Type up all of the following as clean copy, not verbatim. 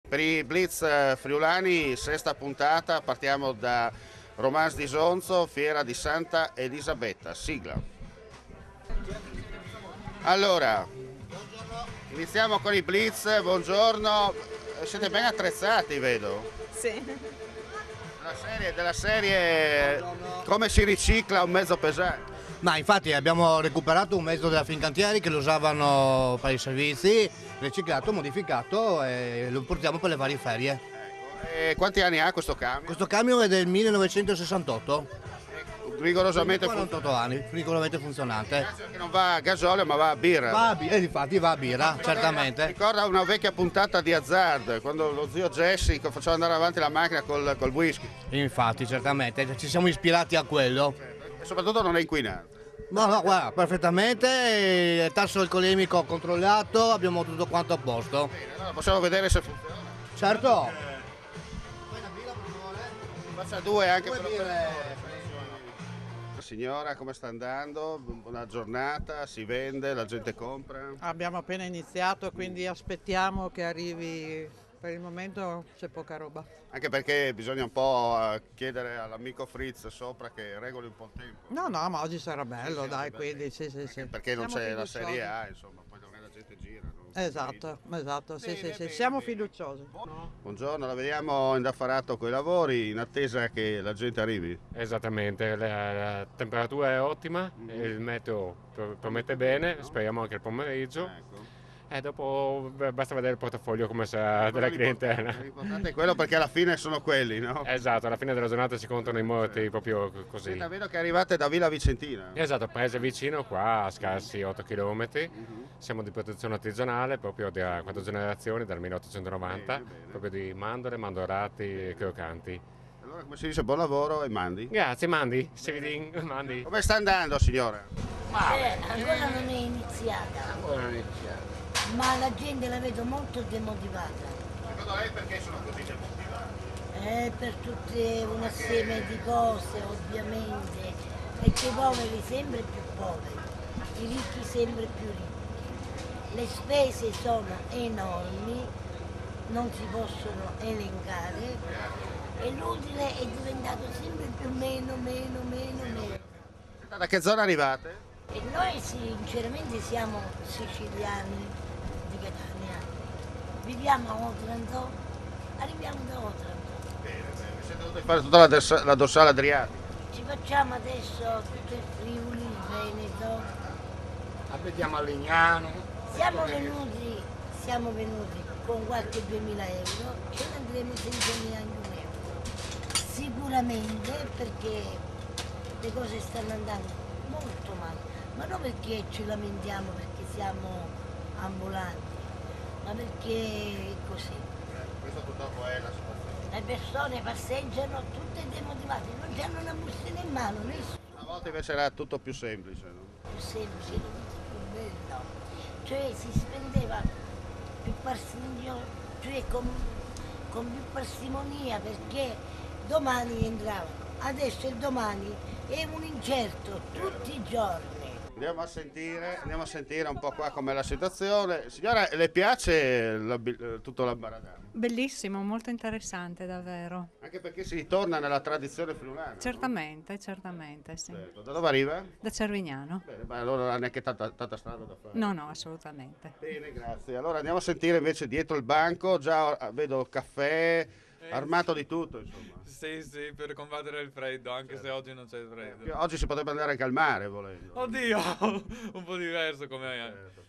Per i Blitz friulani, sesta puntata, partiamo da Romans di Sonzo, Fiera di Santa Elisabetta. Sigla. Allora, iniziamo con i Blitz, buongiorno. Siete ben attrezzati, vedo. Sì. Della serie come si ricicla un mezzo pesante. Ma infatti abbiamo recuperato un mezzo della Fincantieri che lo usavano per i servizi, riciclato, modificato e lo portiamo per le varie ferie. E quanti anni ha questo camion? Questo camion è del 1968, Rigorosamente 48 anni, rigorosamente funzionante. che non va a gasolio ma va a birra. Infatti va a birra, certamente. Ricorda una vecchia puntata di Hazard, quando lo zio Jesse faceva andare avanti la macchina col whisky. Infatti, certamente, ci siamo ispirati a quello. E soprattutto non è inquinante. No, guarda, perfettamente, tasso alcolemico controllato, abbiamo tutto quanto a posto. Allora possiamo vedere se funziona. Certo. Faccia due anche per l'operazione. Signora, come sta andando? Buona giornata, si vende, la gente compra? Abbiamo appena iniziato, quindi aspettiamo che arrivi. Per il momento c'è poca roba. Anche perché bisogna un po' chiedere all'amico Fritz sopra che regoli un po' il tempo. No, ma oggi sarà bello, dai, quindi sì. Perché non Siamo c'è la fiduciosi. Serie A, insomma, poi non è la gente gira. Non Esatto, sì. Bene, Siamo bene. fiduciosi. Buongiorno, la vediamo indaffarato con i lavori in attesa che la gente arrivi. Esattamente, la temperatura è ottima, il meteo promette bene, speriamo anche il pomeriggio Ecco. e dopo basta vedere il portafoglio come sarà della clientela. L'importante è quello perché alla fine sono quelli, no? Esatto, alla fine della giornata si contano i morti proprio così. Senta, vedo che arrivate da Villa Vicentina. Esatto, paese vicino qua a scarsi 8 km, siamo di produzione artigianale proprio da 4 generazioni, dal 1890, Bene. proprio di mandorle, mandorati e croccanti. Allora, come si dice, buon lavoro e mandi. Grazie, mandi, mandi. Come sta andando, signora? Ancora non è iniziata. Ma la gente la vedo molto demotivata. Secondo lei perché sono così demotivati? Per tutte un assieme di cose, ovviamente, perché i poveri sempre più poveri, i ricchi sempre più ricchi. Le spese sono enormi, non si possono elencare e l'utile è diventato sempre più meno. Da che zona arrivate? E noi sinceramente siamo siciliani di Catania, viviamo a Otranto, arriviamo da Otranto, Siete dovuti fare tutta la dorsale adriatica. ci facciamo adesso tutto il Friuli, il Veneto, Abitiamo a Lignano. siamo venuti con qualche 2000 euro, ce ne andremo senza neanche un euro, sicuramente perché le cose stanno andando molto male, ma non perché ci lamentiamo perché siamo ambulanti, ma perché è così. Questo purtroppo è la situazione. Le persone passeggiano tutte demotivate, non hanno una bustina in mano, nessuno. Una volta invece era tutto più semplice, no? Più semplice, più bello. Cioè si spendeva più parsimonia, cioè con più parsimonia perché domani entravano. Adesso il domani è un incerto tutti i giorni. Andiamo a sentire un po' qua com'è la situazione. Signora, le piace tutto l'ambaradano? Bellissimo, molto interessante davvero. Anche perché si ritorna nella tradizione friulana. no? Certamente, sì. Certo. Da dove arriva? Da Cervignano? Bene, ma allora non ha neanche tanta strada da fare. No, assolutamente. Bene, grazie. Allora andiamo a sentire invece dietro il banco, già vedo caffè, armato di tutto, insomma. Sì, per combattere il freddo, anche se oggi non c'è il freddo. Oggi si potrebbe andare anche al mare, volendo. Oddio, un po' diverso come è. Certo.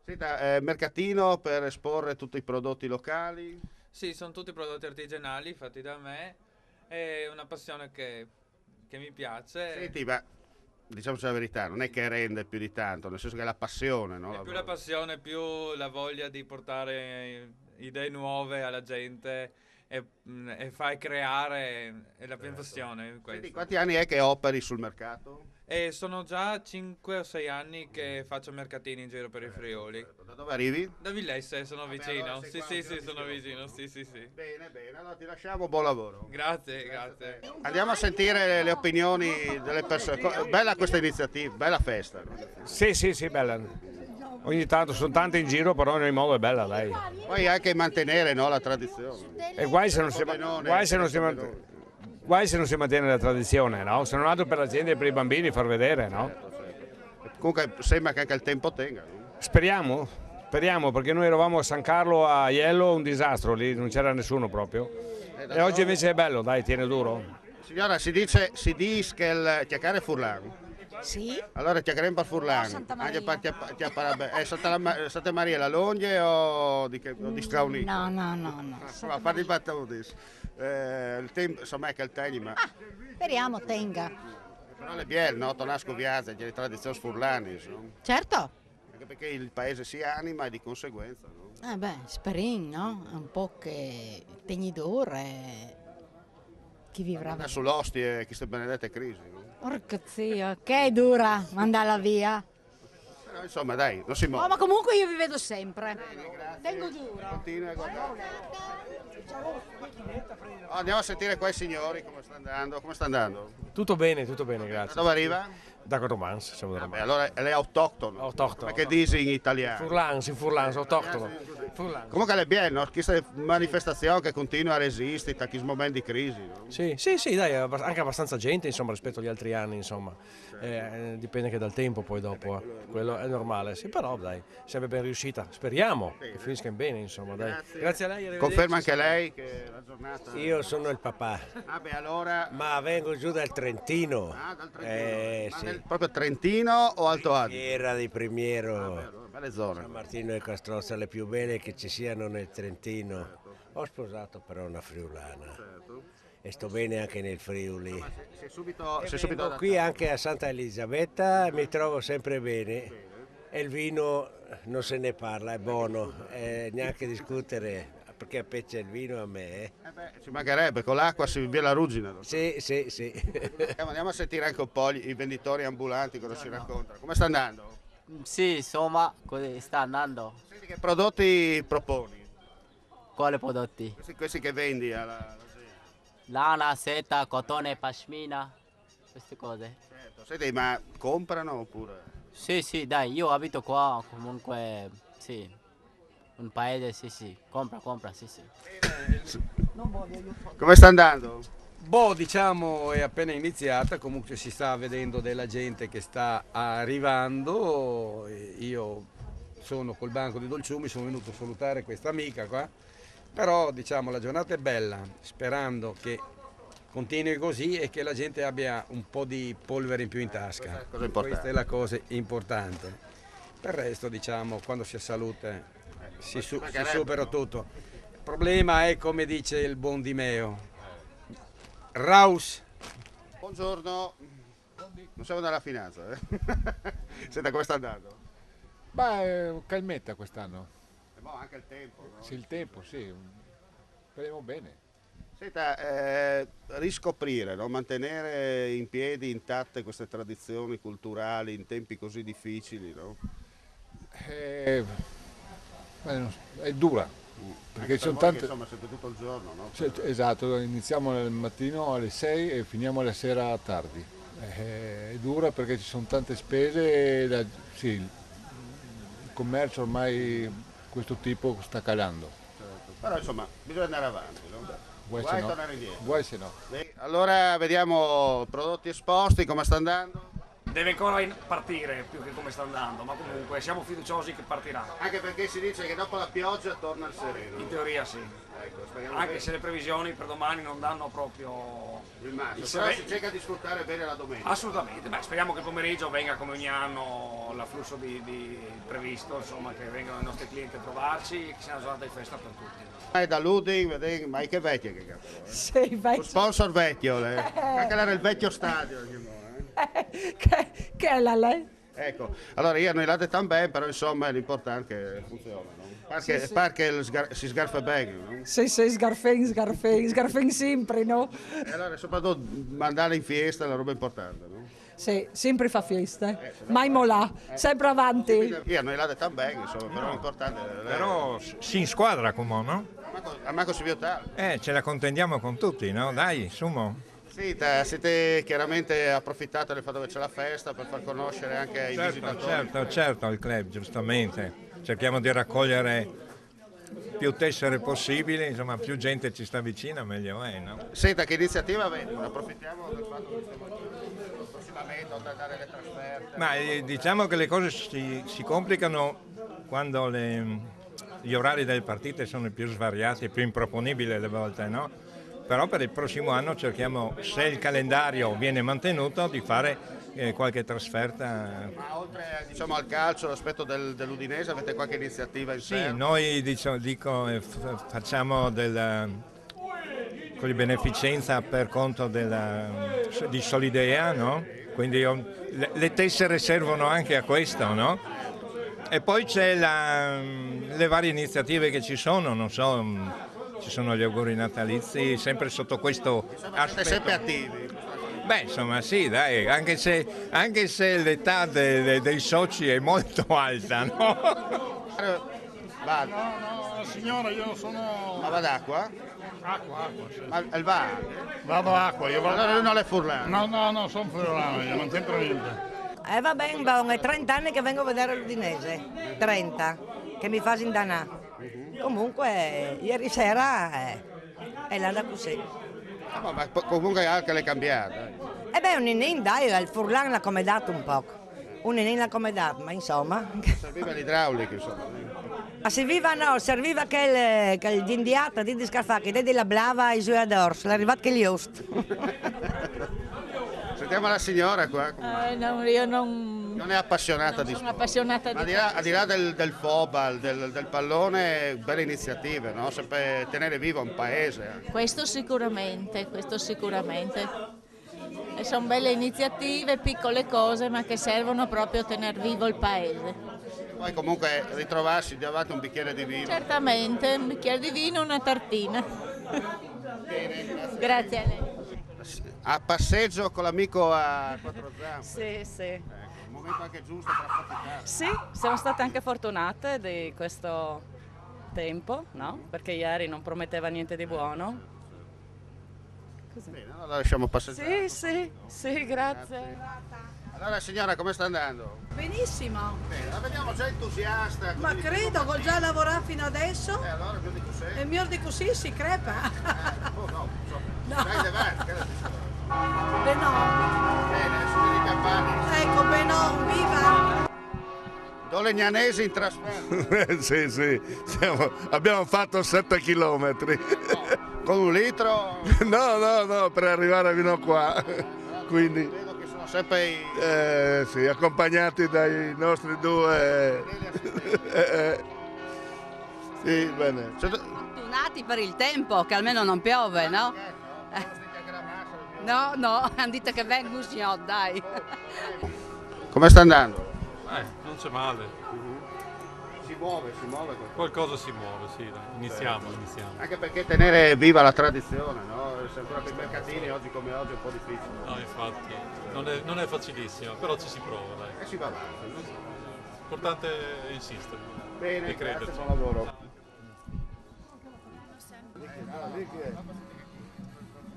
Senta, mercatino per esporre tutti i prodotti locali. Sì, sono tutti prodotti artigianali fatti da me, è una passione che mi piace. Senti, ma diciamoci la verità, non è che rende più di tanto, nel senso che è la passione, no? È più la passione, più la voglia di portare idee nuove alla gente e fai creare, è la mia passione. Senti, Questo. quanti anni è che operi sul mercato? E sono già 5 o 6 anni che faccio mercatini in giro per i Friuli. Da dove arrivi? Da Villesse, sono vicino. allora sei Sì, qua, sono vicino. Sì. Bene, allora ti lasciamo, buon lavoro. Grazie. Andiamo a sentire le opinioni delle persone. Bella questa iniziativa, bella festa. Sì, bella. Ogni tanto sono tante in giro, però in ogni modo è bella, dai. Poi anche mantenere, no, la tradizione. E guai se non si mantiene la tradizione, no? Se non altro per la gente e per i bambini far vedere, no? Comunque sembra che anche il tempo tenga. No? Speriamo, perché noi eravamo a San Carlo a Iello, un disastro lì, non c'era nessuno proprio. E oggi invece è bello, dai, tiene duro. Signora, si dice che il chiacchiere è Furlan. Sì. Allora chiacchieremo per Furlan. Santa Maria. Santa Maria la Longe o di Strauni? No. Ma fate i battuti. Il tempo, insomma, è che il tegni, ma... Speriamo tenga. Però le biel, no? Tonasco Viazza, c'è le tradizioni furlani, no? Certo. Anche perché il paese si anima e di conseguenza, no? Speriamo, no? Un po' che tegni d'ora e chi vivrà. Sull'ostie e queste benedette crisi, no? Porca zia, che è dura mandarla via. Però, insomma, dai, non si muove. Oh, ma comunque io vi vedo sempre. Tengo duro. Continua a guardare. Andiamo a sentire qua i signori come sta andando. Come sta andando? Tutto bene, grazie. Da dove arriva? Da Cotomans, siamo da Romans. Allora lei è autoctono. Autoctono. Perché dici in italiano? Furlans, autoctono. Furlans. Comunque è bene, no? Questa manifestazione che continua a resistere da questo momento di crisi, no? Sì, dai, anche abbastanza gente, insomma, rispetto agli altri anni, insomma. Dipende anche dal tempo poi dopo, quello è normale, sì, però dai, sempre ben riuscita. Speriamo che finisca in bene, insomma, dai. Grazie a lei. Conferma anche lei che la giornata... Io sono il papà. Allora... Ma vengo giù dal Trentino. Dal Trentino. Sì. Proprio Trentino o Alto Adige? Era di Primiero. Belle zone. San Martino e Castrozza, le più belle che ci siano nel Trentino. Ho sposato però una friulana. E sto bene anche nel Friuli. Sei subito Qui anche a Santa Elisabetta mi trovo sempre bene. E il vino non se ne parla, è buono, neanche discutere. Perché piace il vino a me. Ci mancherebbe, con l'acqua si via la ruggine. Sì. Andiamo a sentire anche un po' i venditori ambulanti cosa si raccontano. Come sta andando? Sì, insomma, così sta andando. Senti, che prodotti proponi? Quali prodotti? Questi che vendi alla gente. Lana, seta, cotone, pashmina, queste cose. Certo. Senti, ma comprano oppure? Sì, dai, io abito qua, comunque, sì. Un paese, sì. Compra, sì. Come sta andando? Diciamo è appena iniziata, comunque si sta vedendo della gente che sta arrivando. Io sono col banco di dolciumi, sono venuto a salutare questa amica qua, però diciamo la giornata è bella, sperando che continui così e che la gente abbia un po' di polvere in più in tasca. Questa è la cosa importante. Per il resto diciamo quando si ha salute si supera tutto. Il problema è come dice il buon Di Meo. Raus. Buongiorno. Non siamo nella finanza, eh? Senta, come sta andando? Calmetta quest'anno. Anche il tempo, no? Sì, il tempo, sì. Speriamo bene. Senta, riscoprire, no? Mantenere in piedi intatte queste tradizioni culturali in tempi così difficili, no? È dura, perché ci sono tante... Insomma, siete tutto il giorno, no? Esatto, iniziamo al mattino alle 6 e finiamo la sera tardi. È dura perché ci sono tante spese e il commercio ormai questo tipo sta calando. Certo. Però insomma, bisogna andare avanti, no? Guai tornare indietro. Guai se no. Allora vediamo prodotti esposti, come sta andando? Deve ancora partire più che come sta andando, ma comunque siamo fiduciosi che partirà. Anche perché si dice che dopo la pioggia torna il sereno. In teoria sì. Ecco, anche se le previsioni per domani non danno proprio il massimo. Però si cerca di sfruttare bene la domenica. Assolutamente. Speriamo che il pomeriggio venga come ogni anno l'afflusso di previsto, insomma, che vengano i nostri clienti a trovarci e che sia una giornata di festa per tutti. È da Luding, ma che vecchia che cazzo. Sei vecchio. Sponsor vecchio, anche era il vecchio stadio. Che è la lei? Ecco, allora io non l'ho detto bene, però insomma l'importante è che funziona, no? Perché si sgarfa bene, no? Sì, sgarfen sempre, no? E allora soprattutto mandare in fiesta è la roba importante, no? Sì, sempre fa festa, mai mollà, sempre avanti. Io non l'ho detto bene, insomma, però l'importante è... Però si in squadra come no? A Marco si vio tale. Ce la contendiamo con tutti, no? Dai, insomma. Sì, siete chiaramente approfittato del fatto che c'è la festa per far conoscere anche ai visitatori. Certo, il club, giustamente. Cerchiamo di raccogliere più tessere possibili, insomma più gente ci sta vicina meglio è, no? Senta, che iniziativa avete? Approfittiamo del fatto che stiamo prossimamente, oltre a dare le trasferte. Ma diciamo che le cose si complicano quando gli orari delle partite sono più svariati, più improponibili alle volte, no? Però per il prossimo anno cerchiamo, se il calendario viene mantenuto, di fare qualche trasferta. Ma oltre diciamo, al calcio, l'aspetto dell'Udinese, avete qualche iniziativa interna? Sì, noi facciamo con di beneficenza per conto di Solidea, no? Quindi le tessere servono anche a questo, no? E poi c'è le varie iniziative che ci sono, non so, ci sono gli auguri natalizi, sempre sotto questo aspetto. Siete sempre attivi. Beh, insomma sì, dai, anche se l'età dei soci è molto alta, no? Va. No, signora, io sono... Ma va d'acqua? Acqua, sì. Ma il va? Vado acqua, io vado... Allora non è furlano? No, sono furlano, io non c'entro niente. Va bene, è 30 anni che vengo a vedere l'Udinese, 30, che mi fa sindanà. Comunque, ieri sera è l'anda così. Ma comunque anche le cambiate. Un innin, dai, il furlan l'ha come dato un po'. Un innin l'ha come dato, ma insomma... Serviva l'idraulico, insomma. Ma serviva che l'indiata di Scarfacchi, della blava ai suoi adors, l'arrivato che gli host. Sentiamo la signora qua. No, io non è appassionata di sono sport. appassionata di Al di là del FOBAL, del pallone, belle iniziative, no? Sempre tenere vivo un paese. questo sicuramente. E sono belle iniziative, piccole cose, ma che servono proprio a tenere vivo il paese. E poi comunque ritrovarsi davanti a un bicchiere di vino. Certamente, un bicchiere di vino e una tartina. Bene, Grazie a lei. A passeggio con l'amico a quattro zampe. Sì. Un momento anche giusto per approfittare. Sì, siamo state anche fortunate di questo tempo, no? Perché ieri non prometteva niente di buono. Così. Bene, allora lasciamo passeggiare. Sì, grazie. Allora signora, come sta andando? Benissimo. Bene, la vediamo già entusiasta. Ma credo, col già lavorato fino adesso. Allora più di così. E mio di così si crepa. No, dai davanti, che Beh no. Bene, sono i campani. Ecco, beh no, viva. Dolegnanesi in trasferta. Sì, abbiamo fatto 7 chilometri. Con un litro? No, per arrivare fino a qua. Quindi vedo che sono sempre sì, accompagnati dai nostri due. Sì, bene. Fortunati per il tempo, che almeno non piove, no? No, hanno detto che vengo dai. Come sta andando? Non c'è male. Si muove. Qualcosa si muove, sì, dai. Iniziamo. Anche perché tenere viva la tradizione, no? Se ancora per i mercatini oggi come oggi è un po' difficile. No, infatti, non è facilissimo, però ci si prova, dai. E si va avanti, no? L'importante è insistere. Bene, e crederci. grazie, buon lavoro.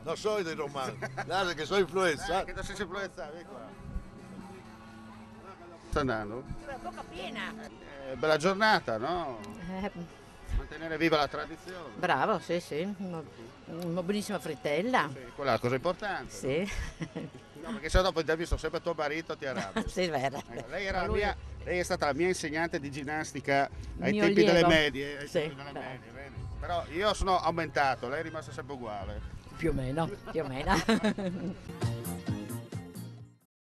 Non sono dei romani, guarda che sono influenzato. Che ti sei influenzato, vieni qua. Sta andando? Bocca piena. Bella giornata, no? Mantenere viva la tradizione. Bravo, sì. Una buonissima frittella. Sì, quella è la cosa importante. Sì. No, perché se dopo ti ha visto sempre tuo marito ti arrabbi. Sì, è vero. Ecco, lei è stata la mia insegnante di ginnastica ai Mio tempi delle allievo. medie. Sì. Vedi? Però io sono aumentato, lei è rimasta sempre uguale. Più o meno.